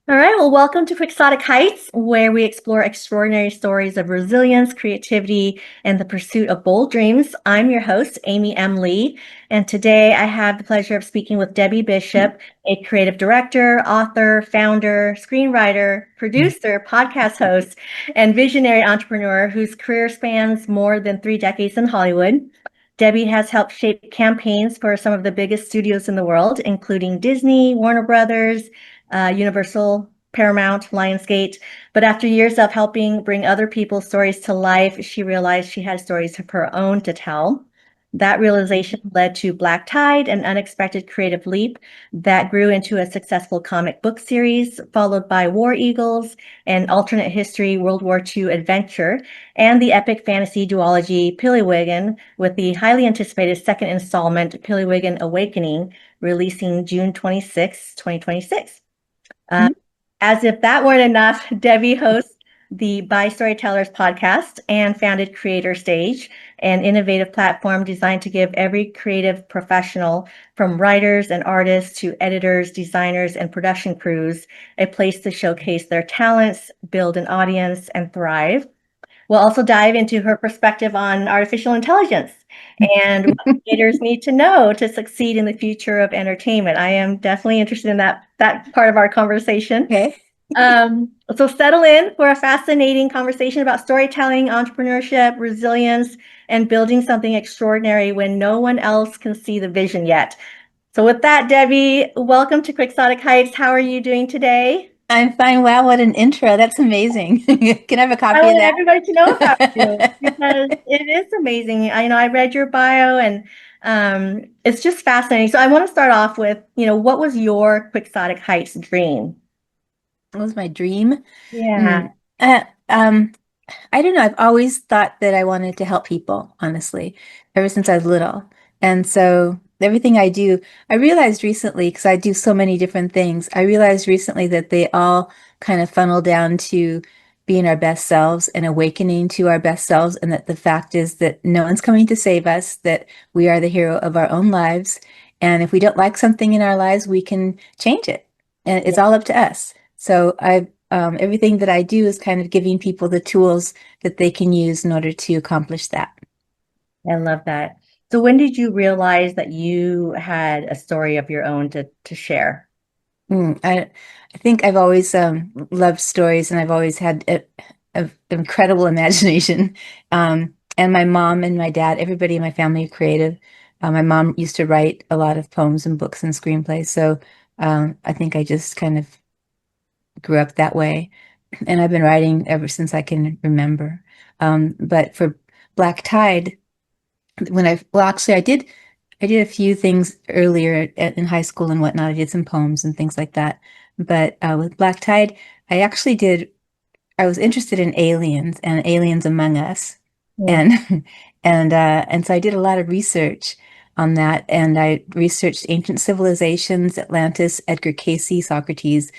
All right, well, welcome to Quixotic Heights, where we explore extraordinary stories of resilience, creativity, and the pursuit of bold dreams. I'm your host, Amy M. Lee, and today I have the pleasure of speaking with Debbie Bishop, a creative director, author, founder, screenwriter, producer, podcast host, and visionary entrepreneur whose career spans more than 3 decades in Hollywood. Debbie has helped shape campaigns for some of the biggest studios in the world, including Disney, Warner Brothers, Universal, Paramount, Lionsgate. But after years of helping bring other people's stories to life, she realized she had stories of her own to tell. That realization led to Black Tide, an unexpected creative leap that grew into a successful comic book series, followed by War Eagles, an alternate history World War II adventure, and the epic fantasy duology Pillywiggin, with the highly anticipated second installment, Pillywiggin Awakening, releasing June 26, 2026. Uh, Mhm. as if that weren't enough, Debbie hosts the By Storytellers podcast and founded Creator Stage, an innovative platform designed to give every creative professional, from writers and artists to editors, designers, and production crews, a place to showcase their talents, build an audience, and thrive. We'll also dive into her perspective on artificial intelligence and what creators need to know to succeed in the future of entertainment. I am definitely interested in that part of our conversation. Okay. So settle in for a fascinating conversation about storytelling, entrepreneurship, resilience, and building something extraordinary when no one else can see the vision yet. So with that, Debbie, welcome to Quixotic Heights. How are you doing today? I'm fine. Wow, what an intro. That's amazing. Can I have a I copy of want that? everybody to know about you because it is amazing. I read your bio and it's just fascinating. So I want to start off with, what was your Quixotic Heights dream? What was my dream? Yeah. Mm. I don't know. I've always thought that I wanted to help people, honestly, ever since I was little. And so everything I do, I realized recently, because I do so many different things, I realized recently that they all kind of funnel down to being our best selves and awakening to our best selves. And that the fact is that no one's coming to save us, that we are the hero of our own lives. And if we don't like something in our lives, we can change it. And it's all up to us. So everything that I do is kind of giving people the tools that they can use in order to accomplish that. I love that. So when did you realize that you had a story of your own to share? I think I've always loved stories, and I've always had an incredible imagination. And my mom and my dad, everybody in my family are creative. My mom used to write a lot of poems and books and screenplays, so I think I just kind of grew up that way. And I've been writing ever since I can remember. But for Black Tide, well, actually, I did a few things earlier in high school and whatnot. I did some poems and things like that. But with Black Tide, I actually did, I was interested in aliens and aliens among us. Yeah. And, and so I did a lot of research on that. And I researched ancient civilizations, Atlantis, Edgar Cayce, Socrates,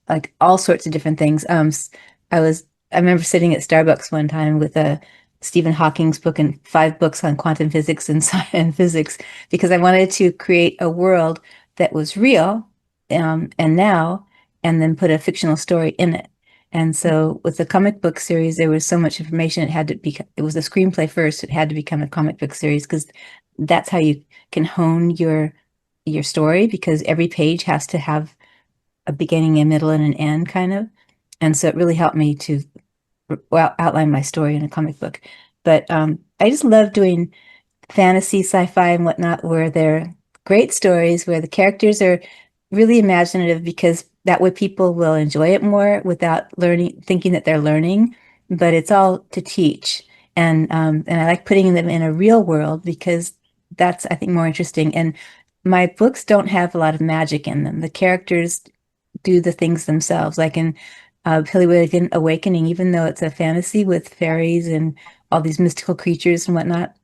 like all sorts of different things. I was I remember sitting at Starbucks one time with a Stephen Hawking's book and 5 books on quantum physics and science and physics because I wanted to create a world that was real, and now, and then put a fictional story in it. And so with the comic book series, there was so much information. It was a screenplay first. It had to become a comic book series because that's how you can hone your story, because every page has to have a beginning, a middle, and an end, kind of. And so it really helped me to, well, outline my story in a comic book. But I just love doing fantasy, sci-fi, and whatnot, where they're great stories, where the characters are really imaginative, because that way people will enjoy it more without thinking that they're learning. But it's all to teach. And I like putting them in a real world because that's, I think, more interesting. And my books don't have a lot of magic in them. The characters do the things themselves. Like in Pillywiggin Awakening, even though it's a fantasy with fairies and all these mystical creatures and whatnot,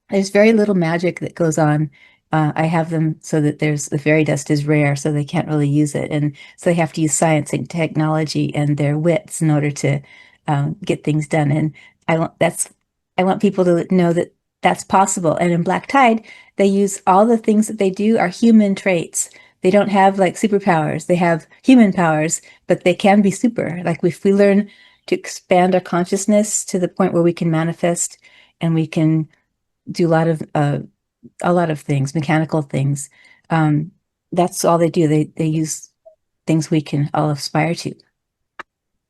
there's very little magic that goes on. I have them so that the fairy dust is rare, so they can't really use it, and so they have to use science and technology and their wits in order to get things done. And I want people to know that that's possible. And in Black Tide, they use all the things that they do are human traits. they don't have like superpowers. They have human powers, but they can be super. Like if we learn to expand our consciousness to the point where we can manifest and we can do a lot of things, mechanical things. That's all they do. They use things we can all aspire to.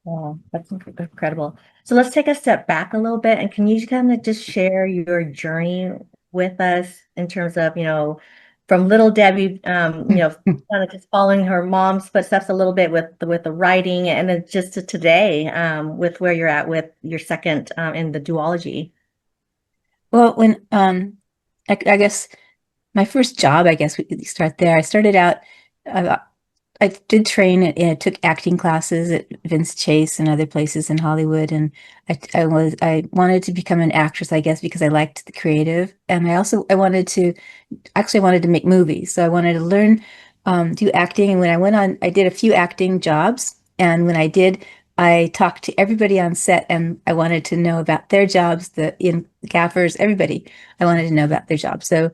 Wow, that's incredible. So let's take a step back a little bit, and can you kind of just share your journey with us in terms of, from little Debbie, kind of just following her mom's footsteps a little bit with the writing, and then just to today, with where you're at with your second in the duology. Well, when I guess my first job, I guess we could start there. I started out. Uh, I did train and took acting classes at Vince Chase and other places in Hollywood, and I wanted to become an actress, I guess, because I liked the creative, and I wanted to actually I wanted to make movies. So I wanted to learn, do acting. And when I went on, I did a few acting jobs. And when I did, I talked to everybody on set and I wanted to know about their jobs, the gaffers, everybody. I wanted to know about their jobs. So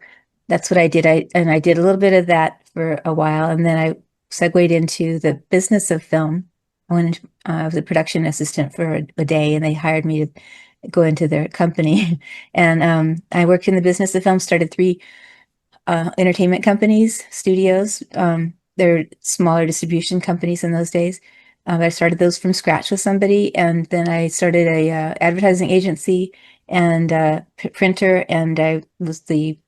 that's what I did. I did a little bit of that for a while. And then I segued into the business of film. I was a production assistant for a day and they hired me to go into their company. And I worked in the business of film, started three entertainment companies, studios. They're smaller distribution companies in those days. I started those from scratch with somebody, and then I started a advertising agency and printer, and I was the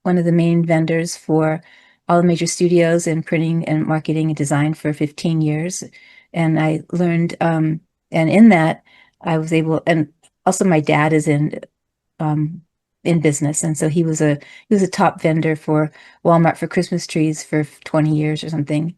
one of the main vendors for all the major studios in printing and marketing and design for 15 years. And I learned, and in that, I was able, and also my dad is um, in business, and so he was a top vendor for Walmart for Christmas trees for 20 years or something.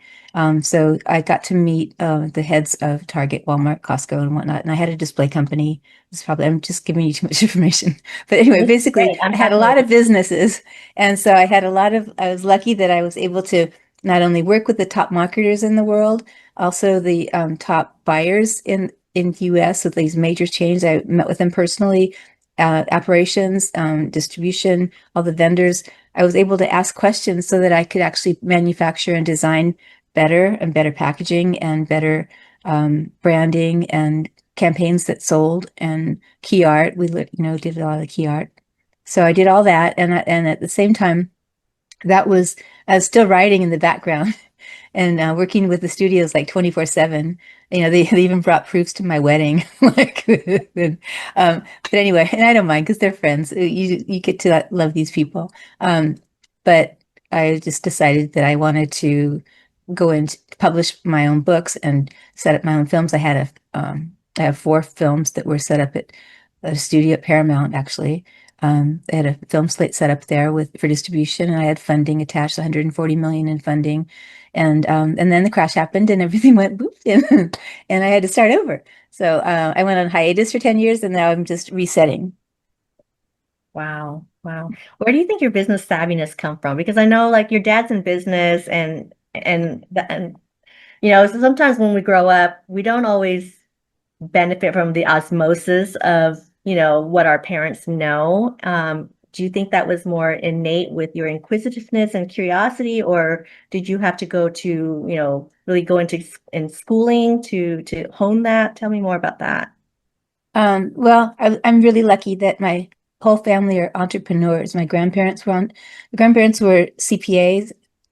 So I got to meet the heads of Target, Walmart, Costco, and whatnot. And I had a display company. I'm just giving you too much information, but anyway, This is basically, great. I'm I had a lot of fascinated. businesses, and so I was lucky that I was able to not only work with the top marketers in the world, also the top buyers in the US with these major chains. I met with them personally, operations, distribution, all the vendors. I was able to ask questions so that I could actually manufacture and design better and better packaging and better branding and campaigns that sold and key art. We did a lot of key art. So I did all that, and at the same time, I was still writing in the background and working with the studios like 24/7. They even brought proofs to my wedding. Like, and, but anyway, and I don't mind because they're friends. You get to love these people. But I just decided that I wanted to go and publish my own books and set up my own films. I have four films that were set up at a studio at Paramount, actually. They had a film slate set up there for distribution, and I had funding attached, 140 million in funding, and then the crash happened, and everything went boop, and I had to start over. So I went on hiatus for 10 years, and now I'm just resetting. Wow. Wow. Where do you think your business savviness come from? Because I know like your dad's in business and so sometimes when we grow up, we don't always benefit from the osmosis of, what our parents know. Do you think that was more innate with your inquisitiveness and curiosity, or did you have to go to, really go in schooling to hone that? Tell me more about that. Well, I'm really lucky that my whole family are entrepreneurs. The grandparents were CPAs,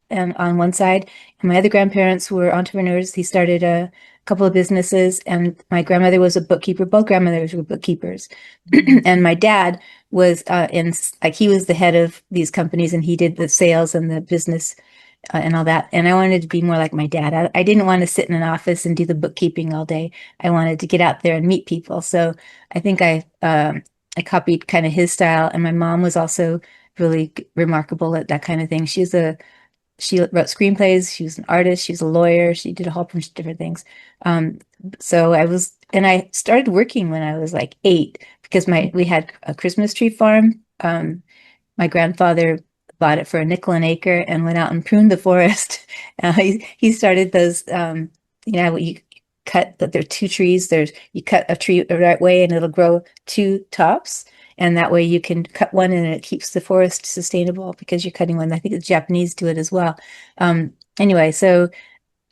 and on one side, and my other grandparents were entrepreneurs. He started a couple of businesses, and my grandmother was a bookkeeper. Both grandmothers were bookkeepers, Mhm. and my dad was he was the head of these companies, and he did the sales and the business and all that. And I wanted to be more like my dad. I didn't want to sit in an office and do the bookkeeping all day. I wanted to get out there and meet people. So I think I copied kind of his style. And my mom was also really remarkable at that kind of thing. She wrote screenplays. She was an artist. She was a lawyer. She did a whole bunch of different things. So I started working when I was like 8 because we had a Christmas tree farm. My grandfather bought it for a nickel an acre and went out and pruned the forest. He started those, you cut, but there are two trees. You cut a tree the right way and it'll grow two tops. And that way you can cut one and it keeps the forest sustainable because you're cutting one. I think the Japanese do it as well. Anyway, so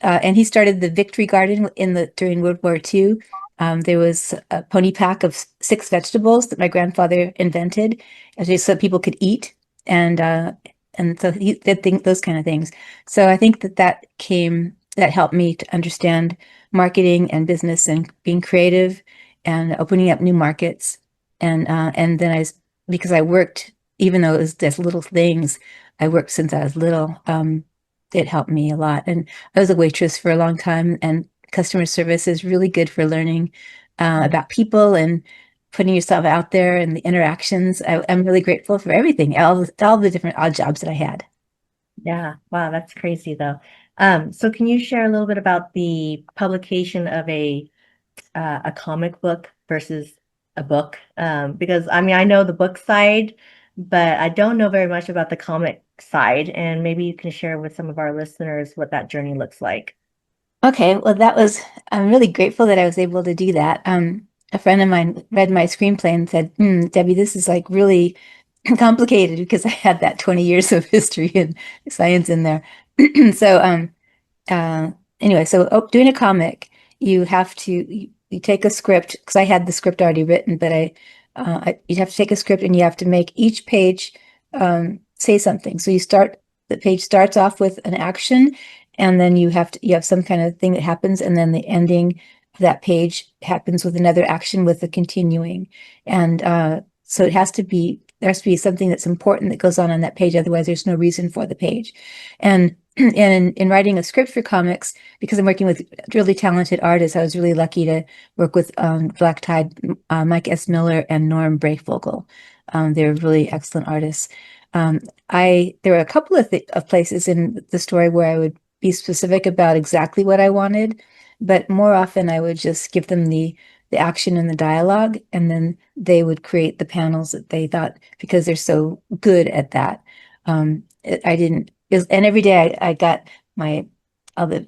and he started the Victory Garden in the during World War II. There was a pony pack of 6 vegetables that my grandfather invented, so people could eat, and uh, and so he did those kind of things. So I think that helped me to understand marketing and business and being creative and opening up new markets. And then because I worked, even though it was just little things, I worked since I was little. It helped me a lot. And I was a waitress for a long time, and customer service is really good for learning about people and putting yourself out there and the interactions. I'm really grateful for everything, all the different odd jobs that I had. Yeah, wow, that's crazy though. So can you share a little bit about the publication of a comic book versus a book? Because I mean, I know the book side, but I don't know very much about the comic side, and maybe you can share with some of our listeners what that journey looks like. Okay, well, I'm really grateful that I was able to do that. A friend of mine read my screenplay and said, Debbie, this is like really complicated because I had that 20 years of history and science in there. So, uh, anyway, so doing a comic, you take a script because I had the script already written, but you have to take a script and you have to make each page say something. So the page starts off with an action, and then you have some kind of thing that happens, and then the ending of that page happens with another action with a continuing, and so there has to be something that's important that goes on that page. Otherwise, there's no reason for the page, and. And in writing a script for comics, because I'm working with really talented artists, I was really lucky to work with Black Tide, Mike S. Miller, and Norm Breyfogle. They're really excellent artists. There were a couple of places in the story where I would be specific about exactly what I wanted, but more often I would just give them the action and the dialogue, and then they would create the panels that they thought, because they're so good at that. I didn't, and every day I got my all the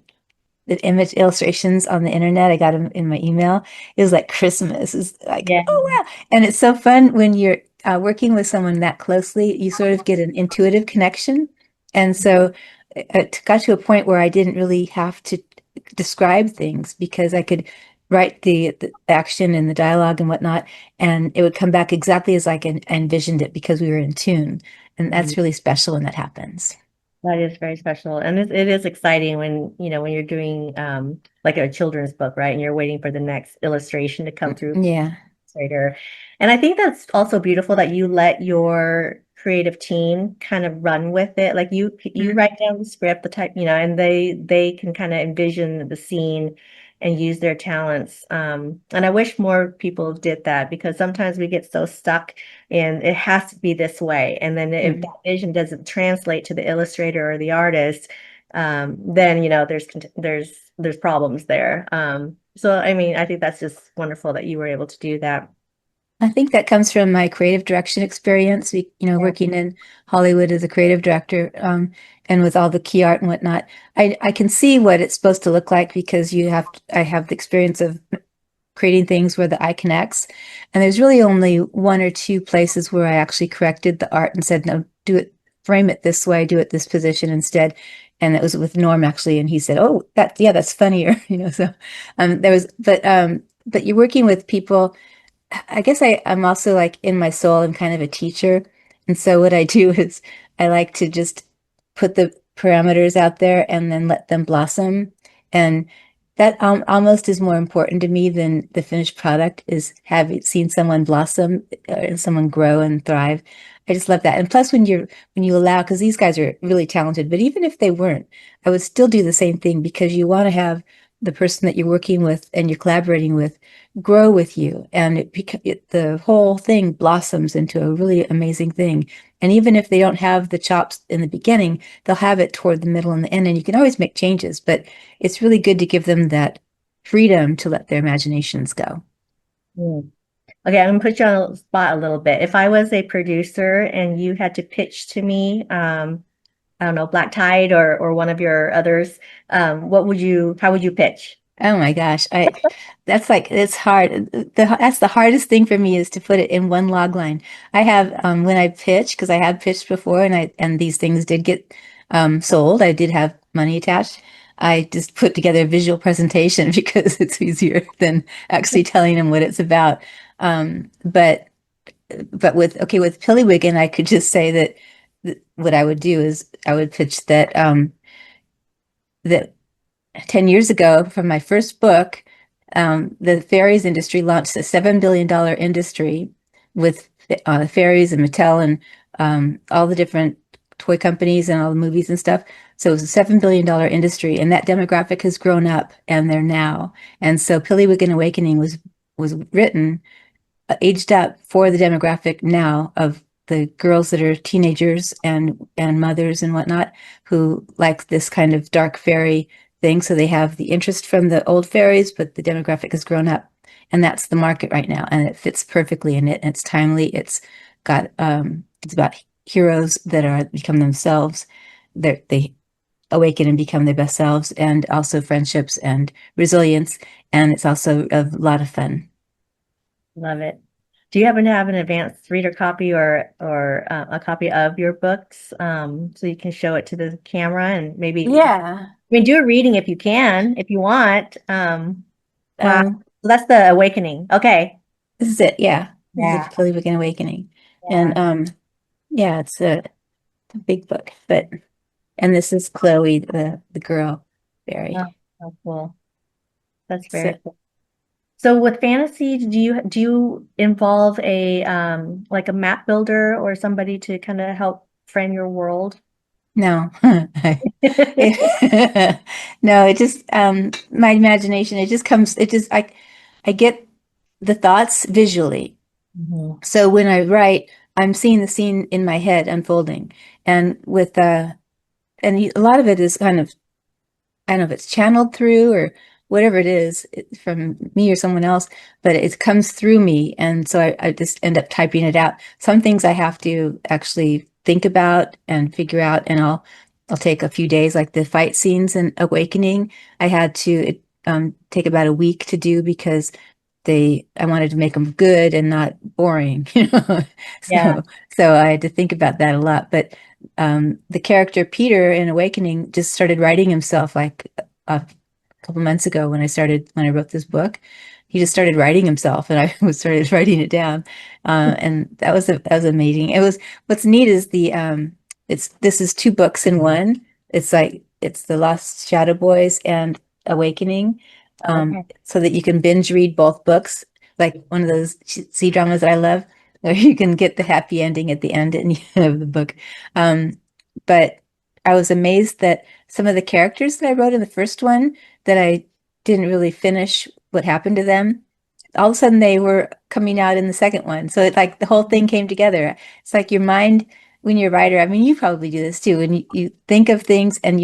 image illustrations on the internet. I got them in my email. It was like Christmas. It's like, Yeah. oh wow. And it's so fun when you're working with someone that closely, you sort of get an intuitive connection. And so it got to a point where I didn't really have to describe things because I could write the action and the dialogue and whatnot, and it would come back exactly as envisioned it because we were in tune. And Mhm. that's really special when that happens. That is very special. And it is exciting when, when you're doing like a children's book, right? And you're waiting for the next illustration to come through Yeah. illustrator. And I think that's also beautiful that you let your creative team kind of run with it. Like you Mhm. write down the script, the type, and they can kind of envision the scene and use their talents. And I wish more people did that because sometimes we get so stuck and it has to be this way. And then if that Mhm. vision doesn't translate to the illustrator or the artist, then there's problems there. So I mean, I think that's just wonderful that you were able to do that. I think that comes from my creative direction experience, Yeah. working in Hollywood as a creative director, and with all the key art and whatnot. I can see what it's supposed to look like because I have the experience of creating things where the eye connects. And there's really only one or two places where I actually corrected the art and said, no, frame it this way, do it this position instead. And it was with Norm actually, and he said, "Oh, that's funnier," So but you're working with people. I guess I'm also like in my soul, I'm kind of a teacher. And so what I do is I like to just put the parameters out there and then let them blossom. And that almost is more important to me than the finished product is having seen someone blossom and someone grow and thrive. I just love that. And plus when you allow, because these guys are really talented, but even if they weren't, I would still do the same thing because you want to have the person that you're working with and you're collaborating with grow with you, and the whole thing blossoms into a really amazing thing. And even if they don't have the chops in the beginning, they'll have it toward the middle and the end, and you can always make changes, but it's really good to give them that freedom to let their imaginations go. Mm. Okay, I'm gonna put you on the spot a little bit. If I was a producer and you had to pitch to me, I don't know, Black Tide or one of your others, how would you pitch? Oh my gosh, I that's like it's hard. That's the hardest thing for me is to put it in one log line. I have when I pitch, because I have pitched before, and these things did get sold. I did have money attached. I just put together a visual presentation because it's easier than actually telling them what it's about. But with Pillywiggin, I could just say that what I would do is I would pitch that 10 years ago from my first book, the fairies industry launched a $7 billion industry with fairies and Mattel and all the different toy companies and all the movies and stuff. So it was a $7 billion industry, and that demographic has grown up, and they're now. And so Pillywiggin Awakening was written aged up for the demographic now of the girls that are teenagers and mothers and whatnot who like this kind of dark fairy thing. So they have the interest from the old fairies, but the demographic has grown up, and that's the market right now, and it fits perfectly in it. And it's timely. It's about heroes that are become themselves. They awaken and become their best selves, and also friendships and resilience. And it's also a lot of fun. Love it. Do you happen to have an advanced reader copy or a copy of your books so you can show it to the camera and maybe Yeah. do a reading if you can, if you want. Wow. Um, So that's the awakening. Okay. this is it. Yeah. This is a Yeah. Pillywiggin Awakening. Yeah. And yeah, it's a big book. And this is Chloe, the girl Oh, fairy. so cool. That's So very cool. So with fantasy, do you involve a like a map builder or somebody to kind of help frame your world? no. No, it just my imagination, it just comes, I get the thoughts visually. Mhm. So when I write, I'm seeing the scene in my head unfolding. And a lot of it is kind of, I don't know if it's channeled through or whatever it is from me or someone else, but it comes through me. And so I just end up typing it out. Some things I have to actually think about and figure out, and I'll take a few days, like the fight scenes in Awakening. I had to take about a week to do because I wanted to make them good and not boring, you know. Yeah. So I had to think about that a lot. But the character Peter in Awakening just started writing himself like a couple months ago when I wrote this book. He just started writing himself, and I was started writing it down, and that was amazing. It was what's neat is this is two books in one. It's the Lost Shadow Boys and Awakening, Okay. so that you can binge read both books, like one of those C dramas that I love, where you can get the happy ending at the end of the book. Um, but I was amazed that some of the characters that I wrote in the first one that I didn't really finish what happened to them, all of a sudden they were coming out in the second one. So it like the whole thing came together. It's like your mind when you're a writer, I mean, you probably do this too. When you think of things and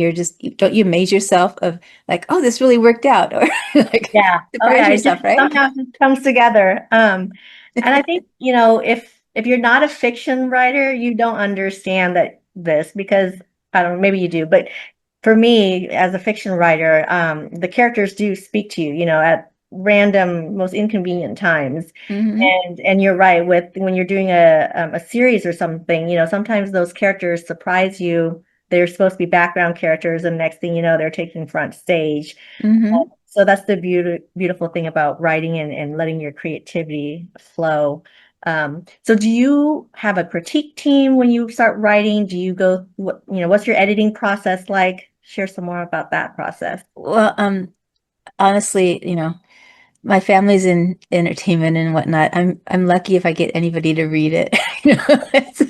don't you amaze yourself of like, oh, this really worked out, or like Yeah. Oh surprise yeah. It just yourself, right? somehow just comes together. And I think, if you're not a fiction writer, you don't understand that this because I don't know, maybe you do, but for me as a fiction writer, the characters do speak to you, at random, most inconvenient times. Hmm. And you're right with when you're doing a series or something, sometimes those characters surprise you. They're supposed to be background characters, and next thing you know, they're taking front stage. Hmm. So that's the beautiful thing about writing and letting your creativity flow. So do you have a critique team when you start writing? Do you what's your editing process like? Share some more about that process. Well, honestly, my family's in entertainment and whatnot. I'm lucky if I get anybody to read it. You know? So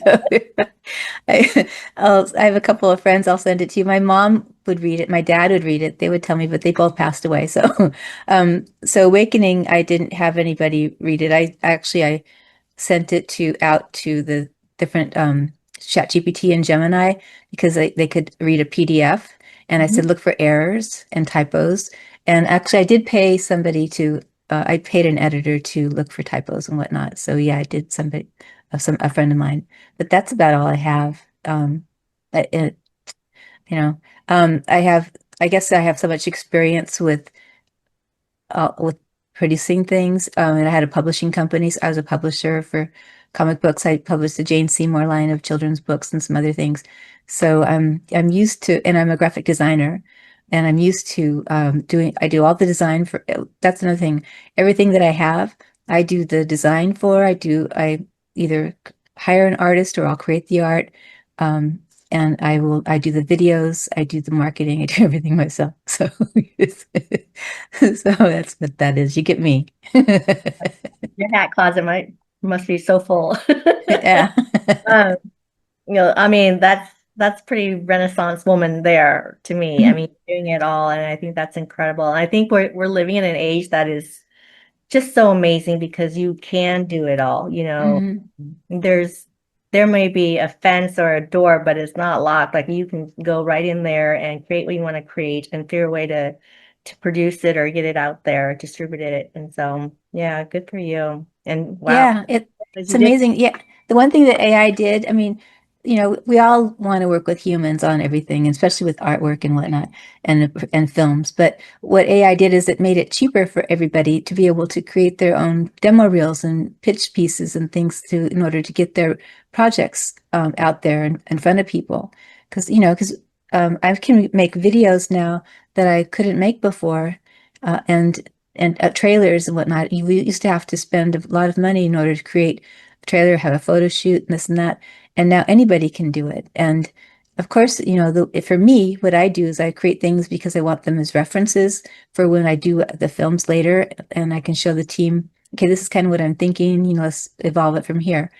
I have a couple of friends. I'll send it to you. My mom would read it. My dad would read it. They would tell me, but they both passed away. So Awakening, I didn't have anybody read it. I sent it out to the different ChatGPT and Gemini because they could read a PDF. And I said, Mhm. look for errors and typos. And actually, I did pay I paid an editor to look for typos and whatnot. So yeah, I did a friend of mine. But that's about all I have. It, you know, I guess I have so much experience with producing things. And I had a publishing company. So I was a publisher for comic books. I published the Jane Seymour line of children's books and some other things. So I'm used to, and I'm a graphic designer, and I'm used to I do all the design for, that's another thing. Everything that I have, I do the design for. I either hire an artist or I'll create the art. Um, and I do the videos, I do the marketing, I do everything myself. So, so that's what that is. You get me. Your hat closet must be so full. Yeah. Um, I mean, that's pretty Renaissance woman there to me. I mean, doing it all, and I think that's incredible. And I think we're living in an age that is just so amazing because you can do it all. Mhm. There's there may be a fence or a door, but it's not locked. Like you can go right in there and create what you want to create and figure a way to produce it or get it out there, distribute it. And so, yeah, good for you. And wow, Yeah, as it's you did. amazing. Yeah, the one thing that AI did, I mean, we all want to work with humans on everything, especially with artwork and whatnot, and films. But what AI did is it made it cheaper for everybody to be able to create their own demo reels and pitch pieces and things in order to get their projects out there in front of people. Because I can make videos now that I couldn't make before, and trailers and whatnot. You used to have to spend a lot of money in order to create a trailer, have a photo shoot, and this and that. And now anybody can do it. And of course, for me, what I do is I create things because I want them as references for when I do the films later, and I can show the team, okay, this is kind of what I'm thinking, let's evolve it from here.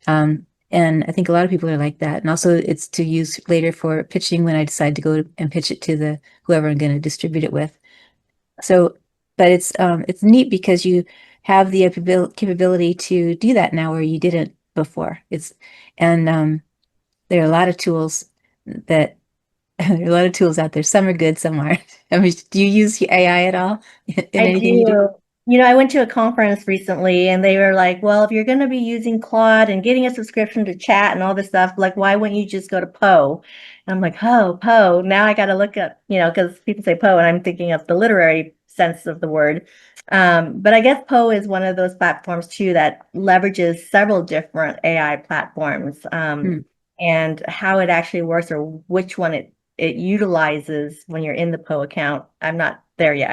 And I think a lot of people are like that. And also it's to use later for pitching when I decide to go and pitch it to the whoever I'm going to distribute it with. So, but it's neat because you have the capability to do that now where you didn't before. And there are a lot of tools that there are a lot of tools out there. Some are good, some aren't. I mean, do you use AI at all in I anything you do? do. I went to a conference recently and they were like, well, if you're going to be using Claude and getting a subscription to chat and all this stuff, like, why wouldn't you just go to Poe? And I'm like, oh, Poe. Now I got to look up, because people say Poe and I'm thinking of the literary sense of the word. But I guess Poe is one of those platforms too that leverages several different AI platforms, Hmm. and how it actually works or which one it utilizes when you're in the Poe account. I'm not there yet.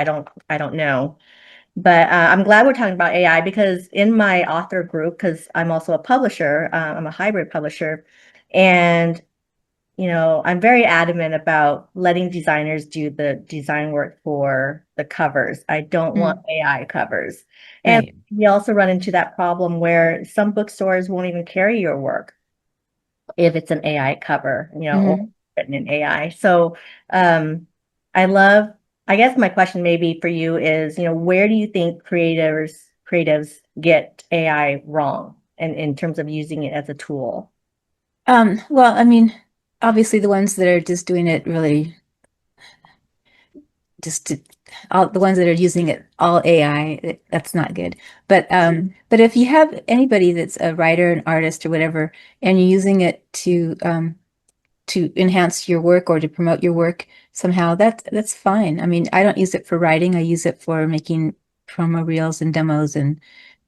I don't know. But I'm glad we're talking about AI because in my author group, because I'm also a publisher, I'm a hybrid publisher, and I'm very adamant about letting designers do the design work for the covers. I don't want Hmm. AI covers. And Right. we also run into that problem where some bookstores won't even carry your work if it's an AI cover, or Hmm. written in AI. So I love, I guess my question maybe for you is, where do you think creatives get AI wrong and in terms of using it as a tool? Well, I mean, obviously the ones that are just doing it really just to, all the ones that are using it all AI, that's not good. But if you have anybody that's a writer, an artist, or whatever, and you're using it to enhance your work or to promote your work somehow, that's fine. I mean, I don't use it for writing. I use it for making promo reels and demos, and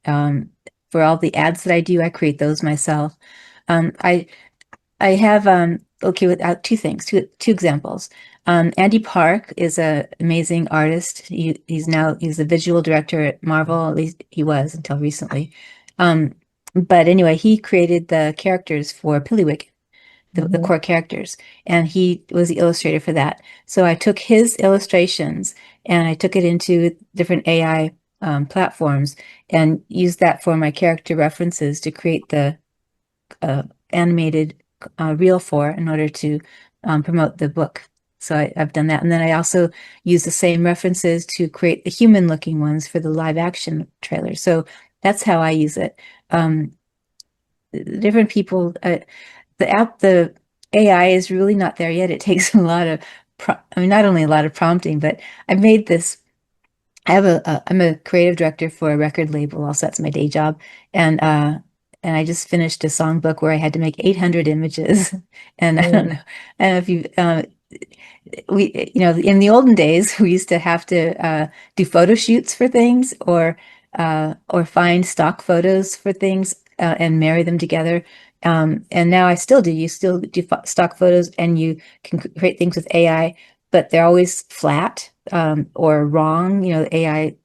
um, for all the ads that I do, I create those myself. Um, I I have okay without two examples. Andy Park is an amazing artist. He's a visual director at Marvel, at least he was until recently. Um, but anyway, he created the characters for Pillywiggin, the Mhm. core characters, and he was the illustrator for that. So I took his illustrations and I took it into different AI platforms and used that for my character references to create the animated reel for in order to promote the book. So I've done that. And then I also use the same references to create the human looking ones for the live action trailer. So that's how I use it. Um, Different people, the AI is really not there yet. It takes a lot of, I mean, not only a lot of prompting, but I made this I'm a creative director for a record label. Also, that's my day job. And I just finished a songbook where I had to make 800 images. And Mm. I don't know if you, in the olden days, we used to have to do photo shoots for things or find stock photos for things. and marry them together. And now I still do. You still do stock photos, and you can create things with AI, but they're always flat or wrong. AI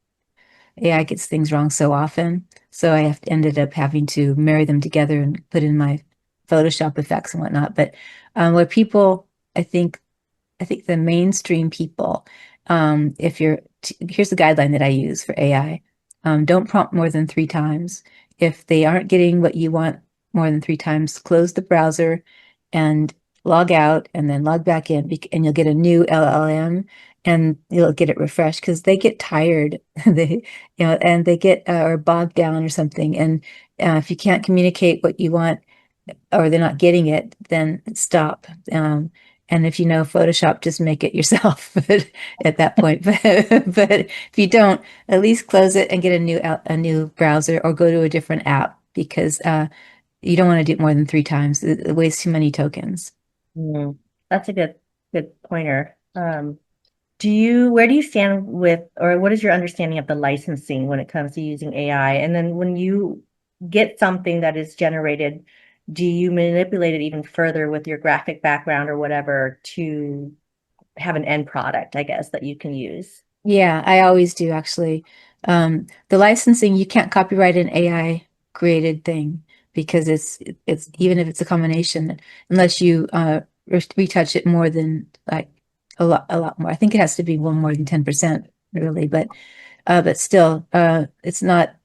gets things wrong so often. So ended up having to marry them together and put in my Photoshop effects and whatnot. But where people, I think, I think the mainstream people, if you're, here's the guideline that I use for AI. Don't prompt more than 3 times. If they aren't getting what you want more than 3 times, close the browser and log out and then log back in, and you'll get a new LLM and you'll get it refreshed because they get tired. They, and they get or bogged down or something. And if you can't communicate what you want, or they're not getting it, then stop. And if you know Photoshop, just make it yourself at that point. But if you don't, at least close it and get a new browser or go to a different app because you don't want to do it more than 3 times. It wastes too many tokens. Mm, that's a good pointer. Where do you stand with, or what is your understanding of the licensing when it comes to using AI? And then when you get something that is generated, do you manipulate it even further with your graphic background or whatever to have an end product, I guess, that you can use? Yeah, I always do actually. The licensing, you can't copyright an AI created thing because it's even if it's a combination, unless you retouch it more than like a lot more. I think it has to be one more than 10% really, but still, it's not.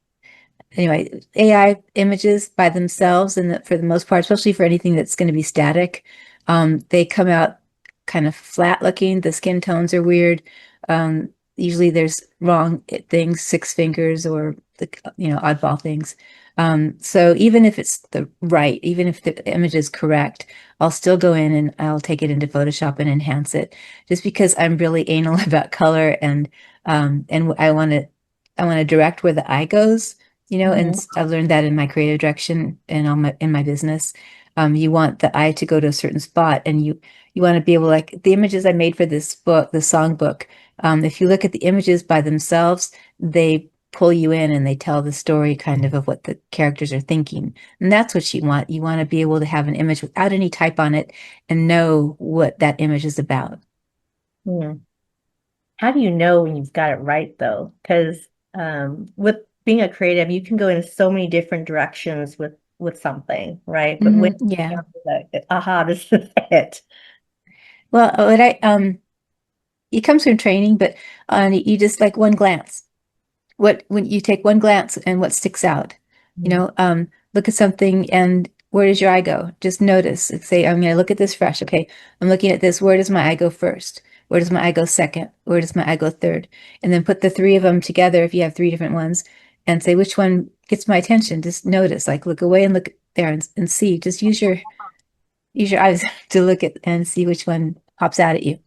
Anyway, AI images by themselves, and for the most part, especially for anything that's going to be static, they come out kind of flat looking. The skin tones are weird. Usually there's wrong things, 6 fingers or the oddball things. So even if it's even if the image is correct, I'll still go in and I'll take it into Photoshop and enhance it, just because I'm really anal about color and I want to direct where the eye goes. And Mhm. I've learned that in my creative direction and in my business. You want the eye to go to a certain spot, and you want to be able, like the images I made for this book, the song book. If you look at the images by themselves, they pull you in and they tell the story kind of what the characters are thinking. And that's what you want. You want to be able to have an image without any type on it and know what that image is about. Hmm. How do you know when you've got it right, though? Because with being a creative, you can go in so many different directions with something, right? But when you Yeah. have like, aha, this is it. Well, it comes from training, but you just like one glance. When you take one glance and what sticks out, Mhm. look at something and where does your eye go? Just notice. Say, I'm going to look at this fresh. Okay, I'm looking at this. Where does my eye go first? Where does my eye go second? Where does my eye go third? And then put the 3 of them together if you have 3 different ones and say which one gets my attention. Just notice, like look away and look there and see. Just use your eyes to look at and see which one pops out at you.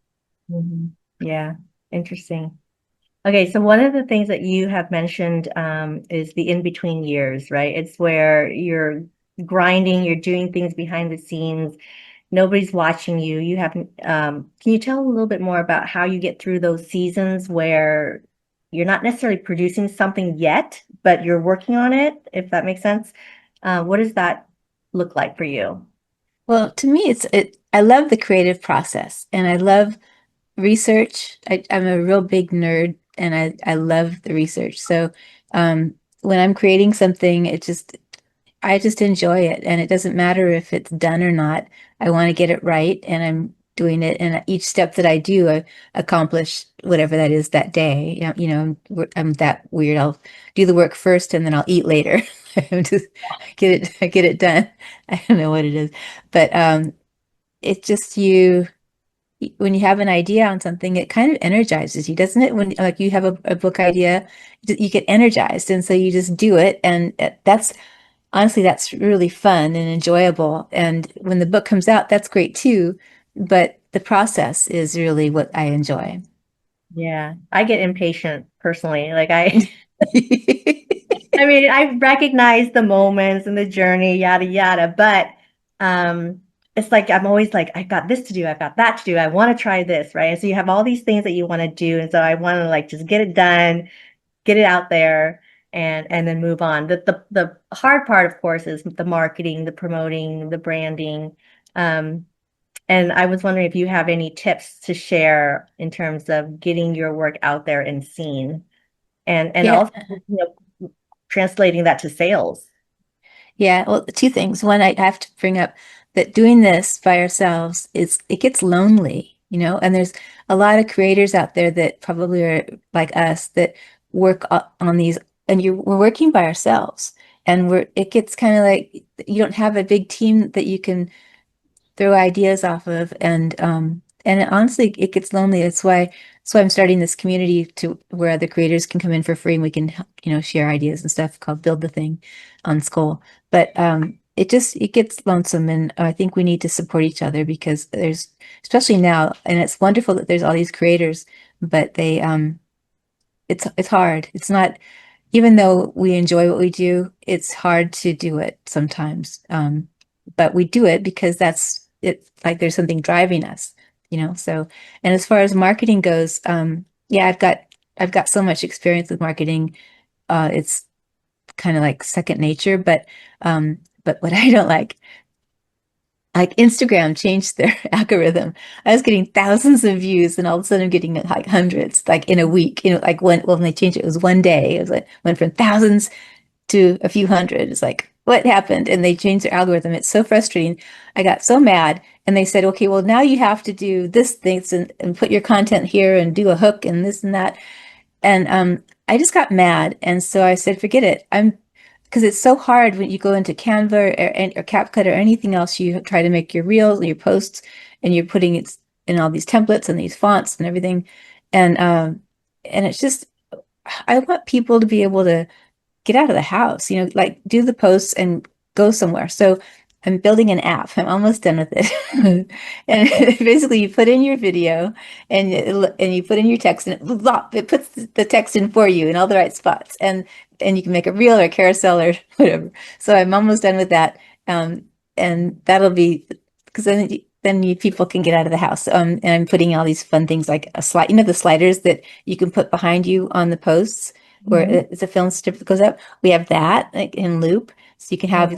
Mhm. Yeah, interesting. Okay, so one of the things that you have mentioned is the in-between years, right? It's where you're grinding, you're doing things behind the scenes, nobody's watching you. You have, can you tell a little bit more about how you get through those seasons where you're not necessarily producing something yet, but you're working on it, if that makes sense? What does that look like for you? Well, to me, I love the creative process and I love research. I'm a real big nerd and I love the research. So when I'm creating something, I just enjoy it. And it doesn't matter if it's done or not. I want to get it right and I'm doing it. And each step that I do, I accomplish whatever that is that day. I'm that weird. I'll do the work first and then I'll eat later. Just get it done. I don't know what it is, but it's just when you have an idea on something, it kind of energizes you, doesn't it? When like you have a book idea, you get energized, and so you just do it, and that's honestly that's really fun and enjoyable. And when the book comes out, that's great too. But the process is really what I enjoy. Yeah, I get impatient personally. I mean, I recognize the moments and the journey, yada yada, but um it's like I'm always like, I've got this to do, I've got that to do, I want to try this, right? And so you have all these things that you want to do, and so I want to like just get it done, get it out there. and then move on. The hard part, of course, is the marketing, the promoting, the branding. Um, and I was wondering if you have any tips to share in terms of getting your work out there and seen, and Yeah. also, translating that to sales. Yeah, well, two things. One, I have to bring up that doing this by ourselves it gets lonely, and there's a lot of creators out there that probably are like us that work on these, and we're working by ourselves, and it gets kind of like you don't have a big team that you can throw ideas off of, and honestly it gets lonely. That's why I'm starting this community to where other creators can come in for free and we can share ideas and stuff called Build the Thing on Skull. But it gets lonesome, and I think we need to support each other because there's, especially now, and it's wonderful that there's all these creators, but it's hard. It's not, even though we enjoy what we do, it's hard to do it sometimes. But we do it because that's it, like there's something driving us, So, and as far as marketing goes, yeah, I've got so much experience with marketing. It's kind of like second nature, but what I don't like Instagram changed their algorithm. I was getting thousands of views, and all of a sudden I'm getting like hundreds, like in a week. Like when they changed it, it was one day. It was like went from thousands to a few hundred. It's like, what happened? And they changed their algorithm. It's so frustrating. I got so mad, and they said, okay, well now you have to do this thing and put your content here and do a hook and this and that. And I just got mad, and so I said, forget it. Because it's so hard when you go into Canva or CapCut or anything else. You try to make your reels and your posts, and you're putting it in all these templates and these fonts and everything, and it's just, I want people to be able to get out of the house, like do the posts and go somewhere. So I'm building an app. I'm almost done with it. And basically you put in your video and you put in your text, and it puts the text in for you in all the right spots. And you can make a reel or a carousel or whatever. So I'm almost done with that. And that'll be, because then people can get out of the house. And I'm putting all these fun things like a slide, the sliders that you can put behind you on the posts where Mhm. it's a film strip that goes up. We have that like in loop. So you can have Oh,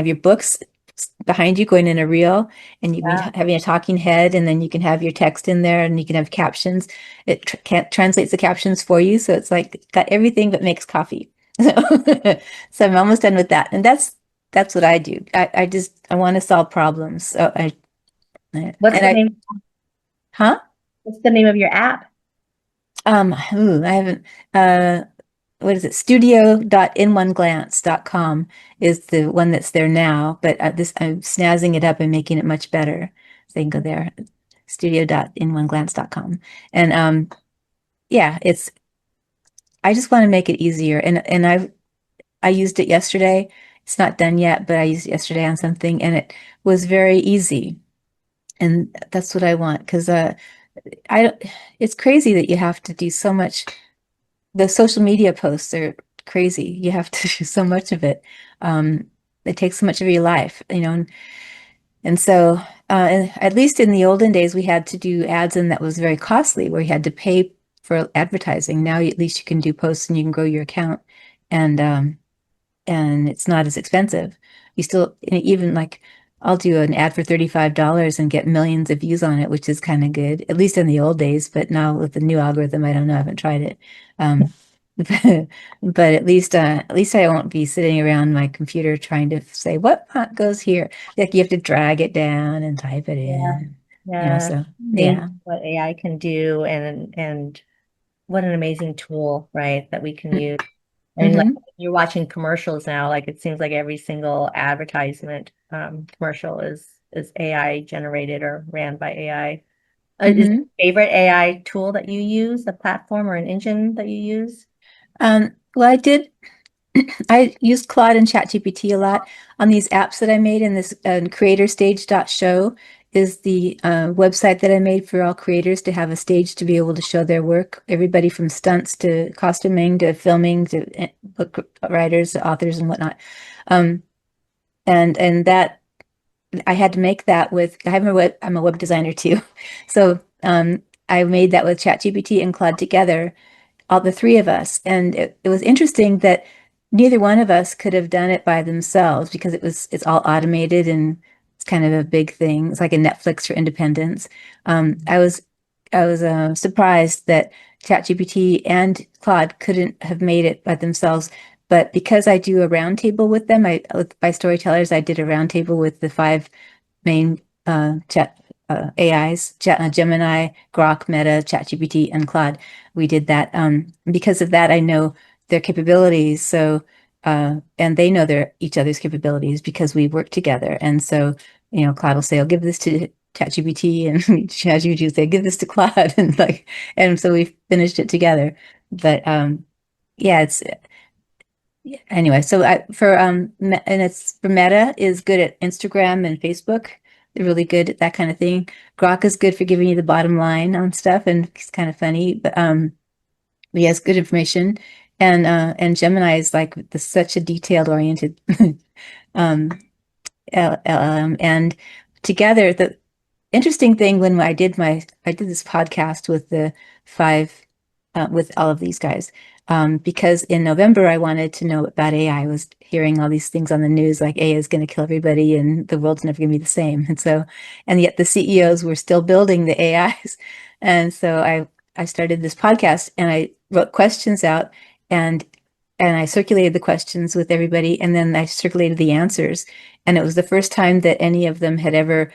your books behind you going in a reel, and you mean yeah. having a talking head, and then you can have your text in there, and you can have captions. It translates the captions for you. So it's like got everything but makes coffee. So, so I'm almost done with that. And that's what I do. I want to solve problems. So and What's the I, name? huh? What's the name of your app? I haven't, what is it? Studio.inOneGlance.com is the one that's there now, but I'm snazzing it up and making it much better. So you can go there, studio.inOneGlance.com. And yeah, I just want to make it easier. And I used it yesterday. It's not done yet, but I used it yesterday on something, and it was very easy. And that's what I want, because I don't, it's crazy that you have to do so much. The social media posts are crazy. You have to do so much of it. Um, it takes so much of your life, and so at least in the olden days, we had to do ads, and that was very costly, where you had to pay for advertising. Now at least you can do posts and you can grow your account, and it's not as expensive. You still, even like, I'll do an ad for $35 and get millions of views on it, which is kind of good, at least in the old days. But now with the new algorithm, I don't know, I haven't tried it. Um, but at least I won't be sitting around my computer trying to say what font goes here. Like you have to drag it down and type it Yeah. in, Yeah. so yeah. Amazing what AI can do, and what an amazing tool, right, that we can use. And like Mm-hmm. you're watching commercials now, like it seems like every single advertisement commercial is AI generated or ran by AI. Is there Mm-hmm. a favorite AI tool that you use, a platform or an engine that you use? Well, I use Claude and ChatGPT a lot on these apps that I made, and this creatorstage.show is the website that I made for all creators to have a stage to be able to show their work. Everybody from stunts to costuming to filming to book writers, authors, and whatnot. Um, and that I had to make that with, I'm a web designer too. So I made that with ChatGPT and Claude together, all the three of us. And it was interesting that neither one of us could have done it by themselves because it's all automated and it's kind of a big thing. It's like a Netflix for independence. I was surprised that ChatGPT and Claude couldn't have made it by themselves. But because I do a roundtable with them, by storytellers, I did a roundtable with the five main chat AIs, Gemini, Grok, Meta, ChatGPT, and Claude. We did that. Because of that, I know their capabilities. So, and they know each other's capabilities because we work together. And so, Claude will say, "I'll give this to ChatGPT," and ChatGPT will say, "Give this to Claude," and so we finished it together. But yeah, it's anyway. So and it's for Meta is good at Instagram and Facebook. They're really good at that kind of thing. Grok is good for giving you the bottom line on stuff, and he's kind of funny, but he has good information. And Gemini is like such a detailed oriented um, LLM. And together, the interesting thing when I did this podcast with the five with all of these guys because in November I wanted to know about AI. I was hearing all these things on the news like AI is going to kill everybody and the world's never going to be the same. And yet the CEOs were still building the AIs. And so I started this podcast and I wrote questions out and I circulated the questions with everybody and then I circulated the answers. And it was the first time that any of them had ever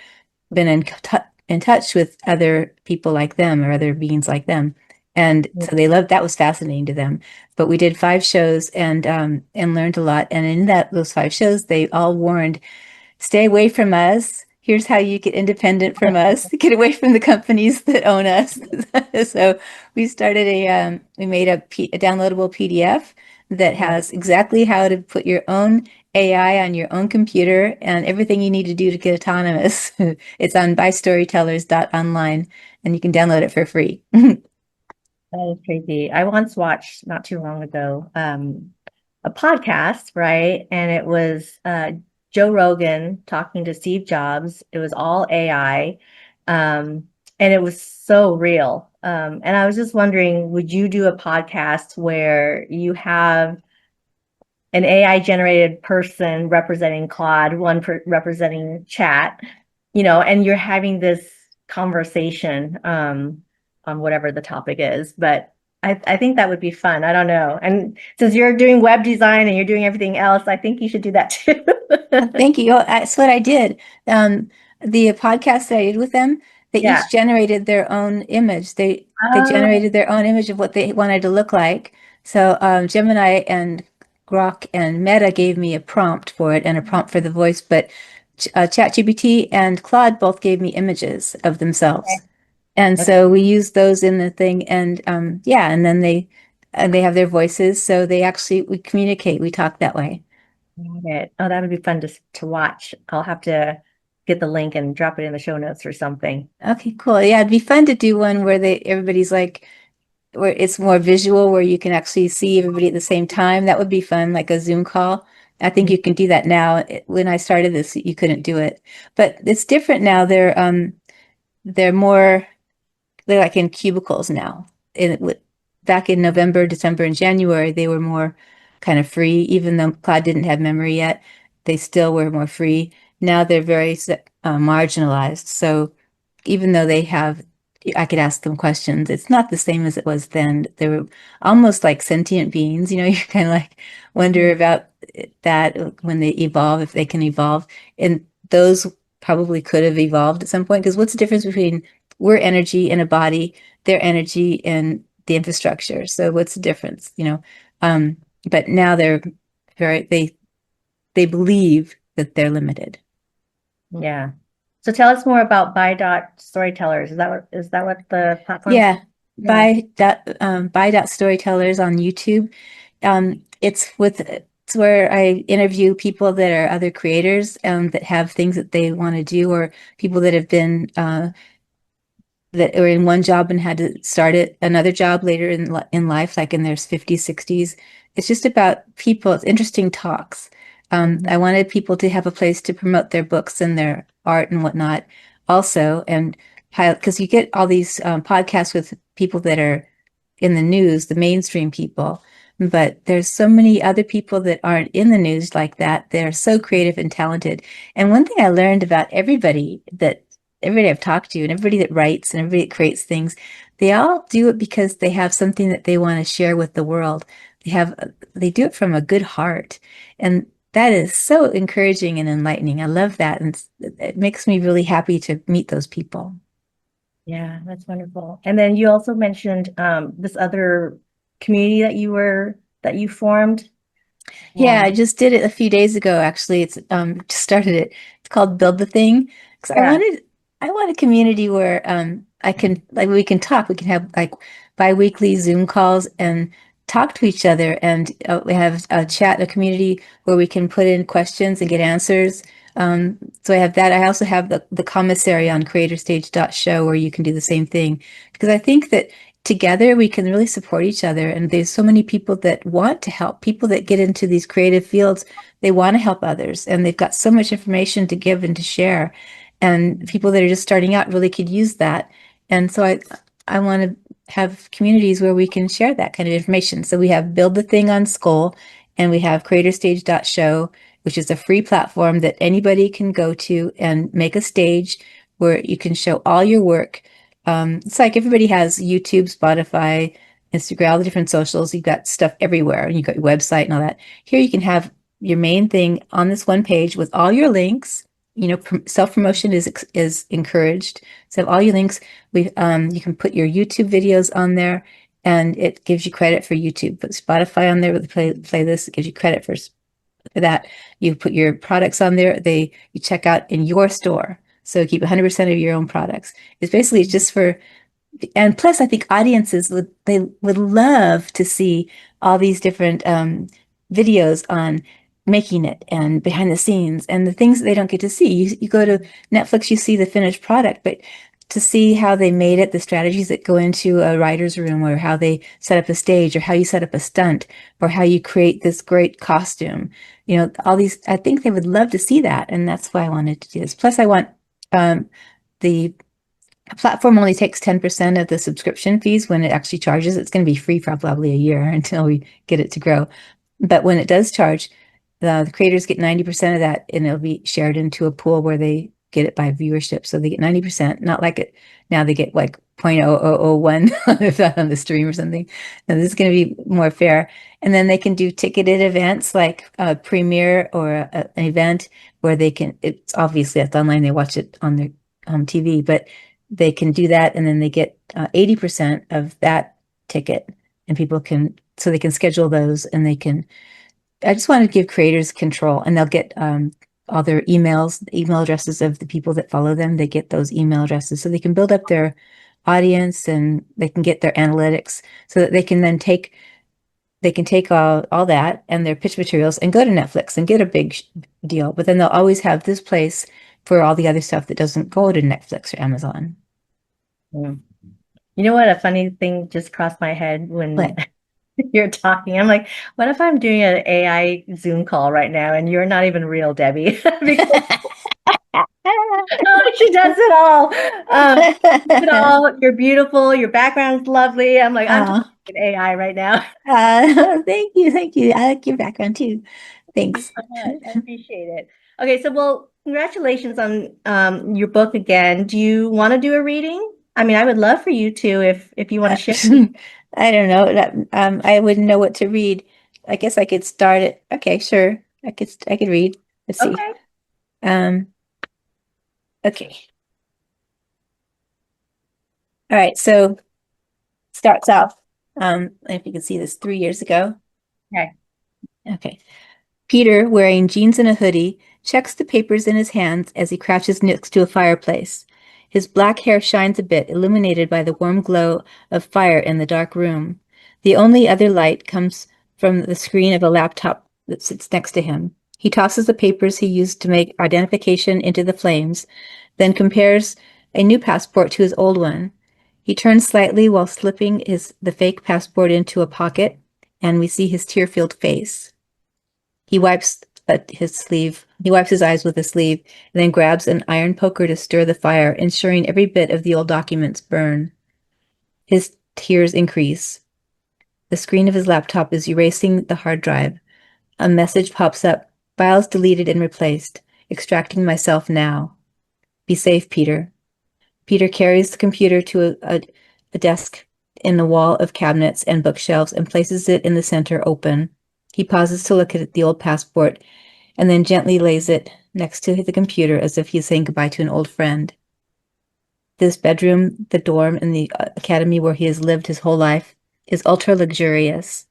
been in touch with other people like them or other beings like them. And so they loved that was fascinating to them. But we did 5 shows and learned a lot. And in those 5 shows, they all warned, stay away from us. Here's how you get independent from us. Get away from the companies that own us. So we started we made a downloadable PDF that has exactly how to put your own AI on your own computer and everything you need to do to get autonomous. It's on bystorytellers.online and you can download it for free. That is crazy. I once watched not too long ago a podcast, right? And it was Joe Rogan talking to Steve Jobs. It was all AI. And it was so real. And I was just wondering, would you do a podcast where you have an AI generated person representing Claude, representing chat, and you're having this conversation on whatever the topic is. But I think that would be fun. I don't know. And since you're doing web design and you're doing everything else, I think you should do that too. Thank you. Oh, that's what I did. The podcast that I did with them, they Yeah. each generated their own image. They Oh, generated their own image of what they wanted to look like. So Gemini and Grok and Meta gave me a prompt for it and a prompt for the voice, but ChatGPT and Claude both gave me images of themselves. okay. And Okay. so we used those in the thing, and yeah, and then they have their voices, so we communicate, we talk that way. Got it. Oh, that would be fun to watch. I'll have to get the link and drop it in the show notes or something. Okay, cool. Yeah, it'd be fun to do one where everybody's like where it's more visual, where you can actually see everybody at the same time. That would be fun, like a Zoom call. I think you can do that now. When I started this, you couldn't do it, but it's different now. They're more they're like in cubicles now. Back in November, December, and January, they were more kind of free, even though Cloud didn't have memory yet. They still were more free. Now they're very marginalized. So even though I could ask them questions, it's not the same as it was then. They were almost like sentient beings. You kind of like wonder Mhm. about that when they evolve, if they can evolve. And those probably could have evolved at some point. Because what's the difference between we're energy in a body, their energy and the infrastructure? So what's the difference? Um, but now very they believe that they're limited. Yeah. So tell us more about By Dot Storytellers. Is that what the platform's Yeah, called? Yeah. by dot storytellers on YouTube. It's where I interview people that are other creators that have things that they want to do, or people that have been that were in one job and had to start another job later in life, like in their 50s, 60s. It's just about people. It's interesting talks. Mhm. I wanted people to have a place to promote their books and their art and whatnot also. And because you get all these podcasts with people that are in the news, the mainstream people. But there's so many other people that aren't in the news like that. They're so creative and talented. And one thing I learned about everybody I've talked to and everybody that writes and everybody that creates things, they all do it because they have something that they want to share with the world. They do it from a good heart. And that is so encouraging and enlightening. I love that. And it makes me really happy to meet those people. Yeah, that's wonderful. And then you also mentioned this other community that you formed. Yeah, Yeah. I just did it a few days ago, actually. It's just started it. It's called Build the Thing. Because Yeah. I want a community where I can like we can talk. We can have like bi-weekly Zoom calls and talk to each other. And we have a chat, a community where we can put in questions and get answers. So I have that. I also have the commissary on creatorstage.show where you can do the same thing. Because I think that together we can really support each other. And there's so many people that want to help, people that get into these creative fields, they want to help others and they've got so much information to give and to share. And people that are just starting out really could use that. And so I want to have communities where we can share that kind of information. So we have Build the Thing on Skoll, and we have creatorstage.show, which is a free platform that anybody can go to and make a stage where you can show all your work. It's like everybody has YouTube, Spotify, Instagram, all the different socials. You've got stuff everywhere, and you've got your website and all that. Here you can have your main thing on this one page with all your links. You know, self-promotion is encouraged. So have all your links. You can put your YouTube videos on there, and it gives you credit for YouTube. Put Spotify on there with the playlist. It gives you credit for that. You put your products on there. You check out in your store. So keep 100% of your own products. It's basically just for, and plus I think audiences would love to see all these different videos on making it and behind the scenes and the things that they don't get to see. You go to Netflix, you see the finished product, but to see how they made it, the strategies that go into a writer's room, or how they set up a stage, or how you set up a stunt, or how you create this great costume, all these, I think they would love to see that. And that's why I wanted to do this. Plus I want the platform only takes 10% of the subscription fees when it actually charges. It's going to be free for probably a year until we get it to grow. But when it does charge, the creators get 90% of that, and it'll be shared into a pool where they get it by viewership. So they get 90%, not like it now they get like 0.0001 if that on the stream or something. And this is going to be more fair. And then they can do ticketed events like a premiere or an event where it's obviously it's online, they watch it on their TV, but they can do that, and then they get 80% of that ticket, and so they can schedule those, and I just want to give creators control, and they'll get all their email addresses of the people that follow them. They get those email addresses so they can build up their audience, and they can get their analytics so that they can take all that and their pitch materials and go to Netflix and get a big deal. But then they'll always have this place for all the other stuff that doesn't go to Netflix or Amazon. Mm. You know what? A funny thing just crossed my head when But you're talking. I'm like, what if I'm doing an AI Zoom call right now and you're not even real, Debbie? Because oh, she does it all. It all. You're beautiful. Your background's lovely. I'm like, I'm talking Oh, AI right now. thank you, thank you. I like your background too. Thank you Thanks. so much. I appreciate it. Okay, so well, congratulations on your book again. Do you want to do a reading? I mean, I would love for you to if you want to share. I don't know. I wouldn't know what to read. I guess I could start it. Okay, sure. I could read. Let's see. Okay. Um, okay. All right. So starts off. If you can see this 3 years ago. Okay. Okay. Peter, wearing jeans and a hoodie, checks the papers in his hands as he crouches next to a fireplace. His black hair shines a bit, illuminated by the warm glow of fire in the dark room. The only other light comes from the screen of a laptop that sits next to him. He tosses the papers he used to make identification into the flames, then compares a new passport to his old one. He turns slightly while slipping the fake passport into a pocket, and we see his tear-filled face. He wipes He wipes his eyes with a sleeve, and then grabs an iron poker to stir the fire, ensuring every bit of the old documents burn. His tears increase. The screen of his laptop is erasing the hard drive. A message pops up. Files deleted and replaced. Extracting myself now. Be safe, Peter. Peter carries the computer to a desk in the wall of cabinets and bookshelves and places it in the center open. He pauses to look at the old passport and then gently lays it next to the computer as if he's saying goodbye to an old friend. This bedroom, the dorm in the academy where he has lived his whole life, is ultra luxurious.